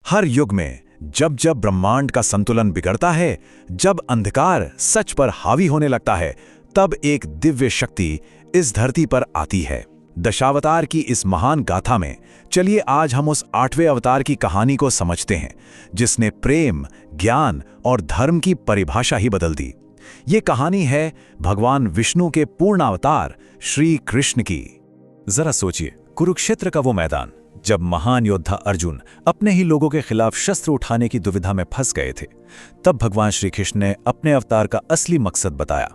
हर युग में जब जब ब्रह्मांड का संतुलन बिगड़ता है, जब अंधकार सच पर हावी होने लगता है, तब एक दिव्य शक्ति इस धरती पर आती है। दशावतार की इस महान गाथा में चलिए आज हम उस 8वें अवतार की कहानी को समझते हैं, जिसने प्रेम, ज्ञान और धर्म की परिभाषा ही बदल दी। ये कहानी है भगवान विष्णु के पूर्ण अवतार श्री कृष्ण की। जरा सोचिए, कुरुक्षेत्र का वो मैदान जब महान योद्धा अर्जुन अपने ही लोगों के खिलाफ शस्त्र उठाने की दुविधा में फंस गए थे, तब भगवान श्री कृष्ण ने अपने अवतार का असली मकसद बताया।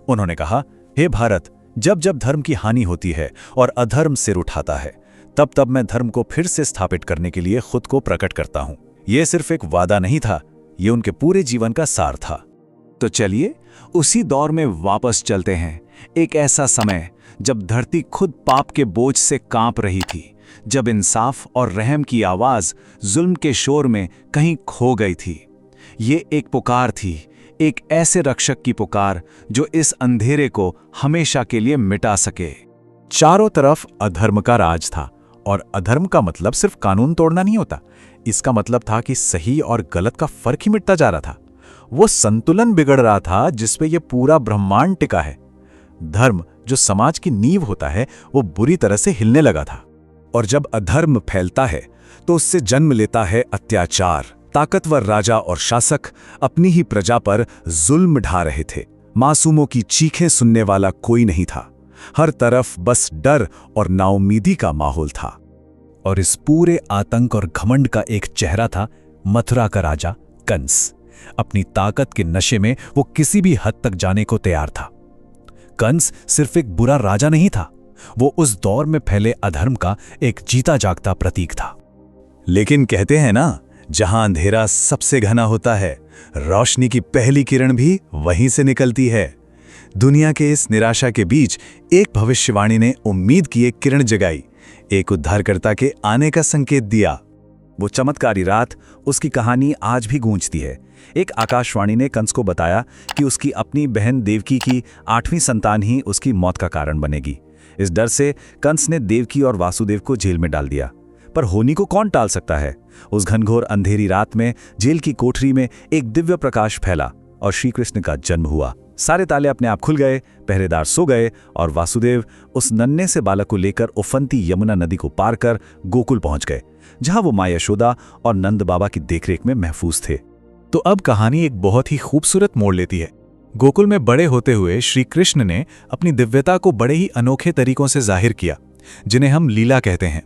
उन्होंने कहा, हे भारत, जब जब धर्म की हानि होती है और अधर्म सिर उठाता है, तब तब मैं धर्म को फिर से स्थापित करने के लिए खुद को प्रकट करता हूं। यह सिर्फ एक वादा नहीं था, यह उनके पूरे जीवन का सार था। तो चलिए उसी दौर में वापस चलते हैं। एक ऐसा समय जब धरती खुद पाप के बोझ से कांप रही थी, जब इंसाफ और रहम की आवाज जुल्म के शोर में कहीं खो गई थी। ये एक पुकार थी, एक ऐसे रक्षक की पुकार जो इस अंधेरे को हमेशा के लिए मिटा सके। चारों तरफ अधर्म का राज था, और अधर्म का मतलब सिर्फ कानून तोड़ना नहीं होता। इसका मतलब था कि सही और गलत का फर्क ही मिटता जा रहा था। वो संतुलन बिगड़ रहा था जिसपे ये पूरा ब्रह्मांड टिका है। धर्म, जो समाज की नींव होता है, वो बुरी तरह से हिलने लगा था। और जब अधर्म फैलता है तो उससे जन्म लेता है अत्याचार। ताकतवर राजा और शासक अपनी ही प्रजा पर जुल्म ढा रहे थे। मासूमों की चीखें सुनने वाला कोई नहीं था। हर तरफ बस डर और नाउम्मीदी का माहौल था। और इस पूरे आतंक और घमंड का एक चेहरा था मथुरा का राजा कंस। अपनी ताकत के नशे में वो किसी भी हद तक जाने को तैयार था। कंस सिर्फ एक बुरा राजा नहीं था, वो उस दौर में फैले अधर्म का एक जीता जागता प्रतीक था। लेकिन कहते हैं ना, जहां अंधेरा सबसे घना होता है, रोशनी की पहली किरण भी वहीं से निकलती है। दुनिया के इस निराशा के बीच एक भविष्यवाणी ने उम्मीद की एक किरण जगाई, एक उद्धारकर्ता के आने का संकेत दिया। वो चमत्कारी रात, उसकी कहानी आज भी गूंजती है। एक आकाशवाणी ने कंस को बताया कि उसकी अपनी बहन देवकी की 8वीं संतान ही उसकी मौत का कारण बनेगी। इस डर से कंस ने देवकी और वासुदेव को जेल में डाल दिया। पर होनी को कौन टाल सकता है? उस घनघोर अंधेरी रात में जेल की कोठरी में एक दिव्य प्रकाश फैला और श्री कृष्ण का जन्म हुआ। सारे ताले अपने आप खुल गए, पहरेदार सो गए और वासुदेव उस नन्हे से बालक को लेकर उफनती यमुना नदी को पार कर गोकुल पहुंच गए, जहां वो माँ यशोदा और नंद बाबा की देखरेख में महफूज थे। तो अब कहानी एक बहुत ही खूबसूरत मोड़ लेती है। गोकुल में बड़े होते हुए श्री कृष्ण ने अपनी दिव्यता को बड़े ही अनोखे तरीकों से जाहिर किया, जिन्हें हम लीला कहते हैं।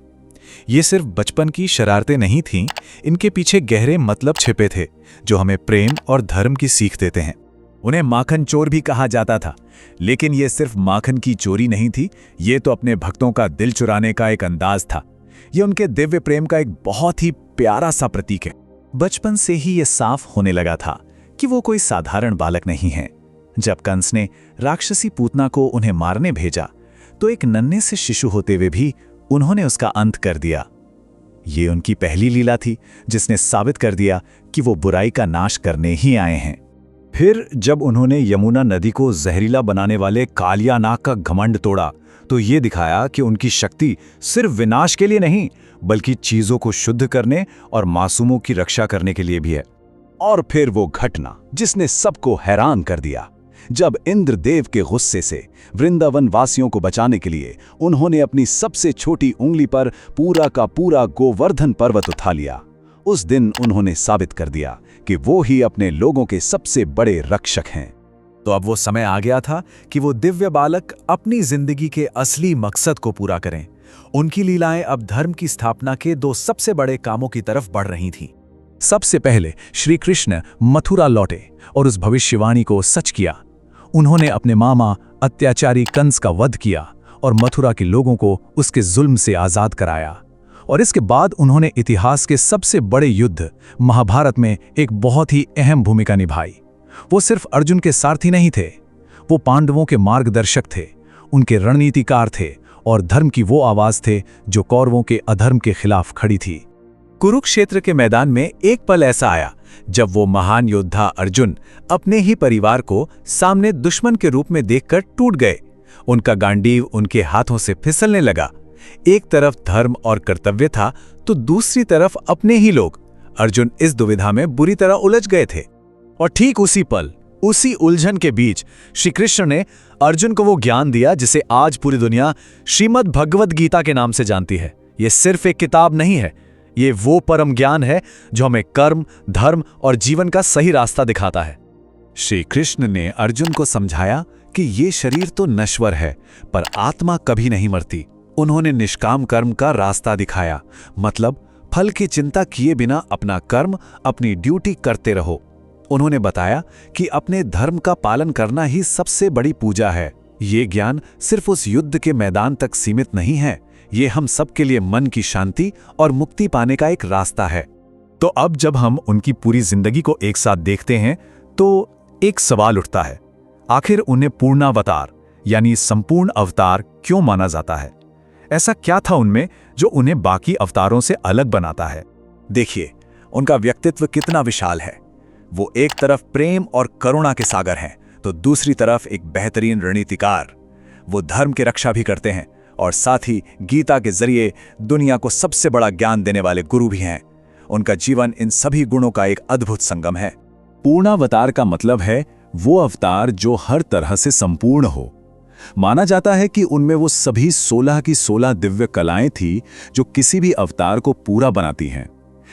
ये सिर्फ बचपन की शरारतें नहीं थीं, इनके पीछे गहरे मतलब छिपे थे जो हमें प्रेम और धर्म की सीख देते हैं। उन्हें माखन चोर भी कहा जाता था, लेकिन ये सिर्फ माखन की चोरी नहीं थी, ये तो अपने भक्तों का दिल चुराने का एक अंदाज था। ये उनके दिव्य प्रेम का एक बहुत ही प्यारा सा प्रतीक है। बचपन से ही ये साफ होने लगा था कि वो कोई साधारण बालक नहीं है। जब कंस ने राक्षसी पूतना को उन्हें मारने भेजा, तो एक नन्हे से शिशु होते हुए भी उन्होंने उसका अंत कर दिया। ये उनकी पहली लीला थी जिसने साबित कर दिया कि वो बुराई का नाश करने ही आए हैं। फिर जब उन्होंने यमुना नदी को जहरीला बनाने वाले कालिया नाग का घमंड तोड़ा, तो ये दिखाया कि उनकी शक्ति सिर्फ विनाश के लिए नहीं, बल्कि चीजों को शुद्ध करने और मासूमों की रक्षा करने के लिए भी है। और फिर वो घटना जिसने सबको हैरान कर दिया, जब इंद्रदेव के गुस्से से वृंदावन वासियों को बचाने के लिए उन्होंने अपनी सबसे छोटी उंगली पर पूरा का पूरा गोवर्धन पर्वत उठा लिया। उस दिन उन्होंने साबित कर दिया कि वो ही अपने लोगों के सबसे बड़े रक्षक हैं। तो अब वो समय आ गया था कि वो दिव्य बालक अपनी जिंदगी के असली मकसद को पूरा करें। उनकी लीलाएं अब धर्म की स्थापना के 2 सबसे बड़े कामों की तरफ बढ़ रही थीं। सबसे पहले श्री कृष्ण मथुरा लौटे और उस भविष्यवाणी को सच किया। उन्होंने अपने मामा अत्याचारी कंस का वध किया और मथुरा के लोगों को उसके जुल्म से आजाद कराया। और इसके बाद उन्होंने इतिहास के सबसे बड़े युद्ध महाभारत में एक बहुत ही अहम भूमिका निभाई। वो सिर्फ अर्जुन के सारथी नहीं थे, वो पांडवों के मार्गदर्शक थे, उनके रणनीतिकार थे और धर्म की वो आवाज थे जो कौरवों के अधर्म के खिलाफ खड़ी थी। कुरुक्षेत्र के मैदान में एक पल ऐसा आया जब वो महान योद्धा अर्जुन अपने ही परिवार को सामने दुश्मन के रूप में देखकर टूट गए। उनका गांडीव उनके हाथों से फिसलने लगा। एक तरफ धर्म और कर्तव्य था, तो दूसरी तरफ अपने ही लोग, अर्जुन इस दुविधा में बुरी तरह उलझ गए थे। और ठीक उसी पल, उसी उलझन के बीच श्री कृष्ण ने अर्जुन को वो ज्ञान दिया जिसे आज पूरी दुनिया श्रीमद् भगवद गीता के नाम से जानती है। ये सिर्फ एक किताब नहीं है, ये वो परम ज्ञान है जो हमें कर्म, धर्म और जीवन का सही रास्ता दिखाता है। श्री कृष्ण ने अर्जुन को समझाया कि ये शरीर तो नश्वर है, पर आत्मा कभी नहीं मरती। उन्होंने निष्काम कर्म का रास्ता दिखाया, मतलब फल की चिंता किए बिना अपना कर्म, अपनी ड्यूटी करते रहो। उन्होंने बताया कि अपने धर्म का पालन करना ही सबसे बड़ी पूजा है। ये ज्ञान सिर्फ उस युद्ध के मैदान तक सीमित नहीं है, ये हम सबके लिए मन की शांति और मुक्ति पाने का एक रास्ता है। तो अब जब हम उनकी पूरी जिंदगी को एक साथ देखते हैं तो एक सवाल उठता है, आखिर उन्हें पूर्णावतार यानी संपूर्ण अवतार क्यों माना जाता है? ऐसा क्या था उनमें जो उन्हें बाकी अवतारों से अलग बनाता है? देखिए, उनका व्यक्तित्व कितना विशाल है। वो एक तरफ प्रेम और करुणा के सागर हैं, तो दूसरी तरफ एक बेहतरीन रणनीतिकार। वो धर्म की रक्षा भी करते हैं और साथ ही गीता के जरिए दुनिया को सबसे बड़ा ज्ञान देने वाले गुरु भी हैं। उनका जीवन इन सभी गुणों का एक अद्भुत संगम है। पूर्णावतार का मतलब है वो अवतार जो हर तरह से संपूर्ण हो। माना जाता है कि उनमें वो सभी 16 की 16 दिव्य कलाएं थी जो किसी भी अवतार को पूरा बनाती हैं।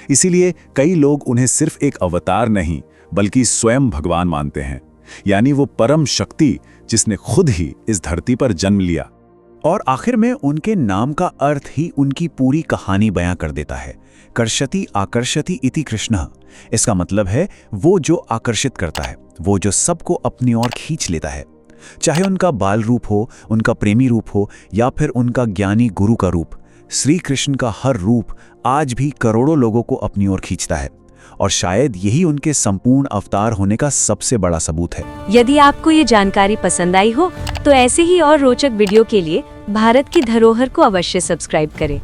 इसीलिए कई लोग उन्हें सिर्फ एक अवतार नहीं बल्कि स्वयं भगवान मानते हैं, यानी वो परम शक्ति जिसने खुद ही इस धरती पर जन्म लिया। और आखिर में उनके नाम का अर्थ ही उनकी पूरी कहानी बयां कर देता है। कर्षति आकर्षति इति कृष्णः। इसका मतलब है वो जो आकर्षित करता है, वो जो सबको अपनी ओर खींच लेता है। चाहे उनका बाल रूप हो, उनका प्रेमी रूप हो या फिर उनका ज्ञानी गुरु का रूप, श्री कृष्ण का हर रूप आज भी करोड़ों लोगों को अपनी ओर खींचता है। और शायद यही उनके संपूर्ण अवतार होने का सबसे बड़ा सबूत है। यदि आपको ये जानकारी पसंद आई हो तो ऐसे ही और रोचक वीडियो के लिए भारत की धरोहर को अवश्य सब्सक्राइब करें।